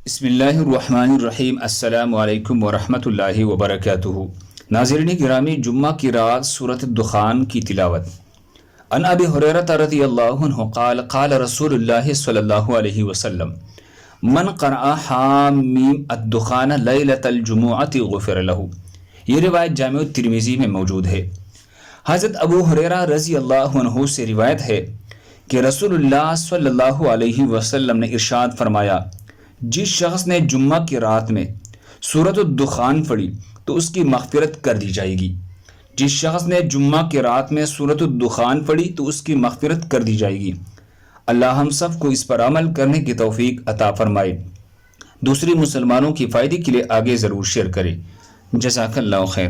بسم اللہ الرحمن الرحیم۔ السلام علیکم ورحمۃ اللہ وبرکاتہ۔ ناظرین گرامی، جمعہ کی رات سورۃ الدخان کی تلاوت۔ عن ابی ہریرہ رضی اللہ عنہ قال قال رسول اللہ صلی اللہ علیہ وسلم من قرأ حامیم الدخان لیلۃ الجمعۃ غفر لہ۔ یہ روایت جامع ترمذی میں موجود ہے۔ حضرت ابو ہریرہ رضی اللہ عنہ سے روایت ہے کہ رسول اللہ صلی اللہ علیہ وسلم نے ارشاد فرمایا، جس شخص نے جمعہ کی رات میں سورۃ الدخان پڑھی تو اس کی مغفرت کر دی جائے گی۔ جس شخص نے جمعہ کی رات میں سورۃ الدخان پڑھی تو اس کی مغفرت کر دی جائے گی۔ اللہ ہم سب کو اس پر عمل کرنے کی توفیق عطا فرمائے۔ دوسری مسلمانوں کی فائدے کے لیے آگے ضرور شیئر کریں۔ جزاک اللہ خیر۔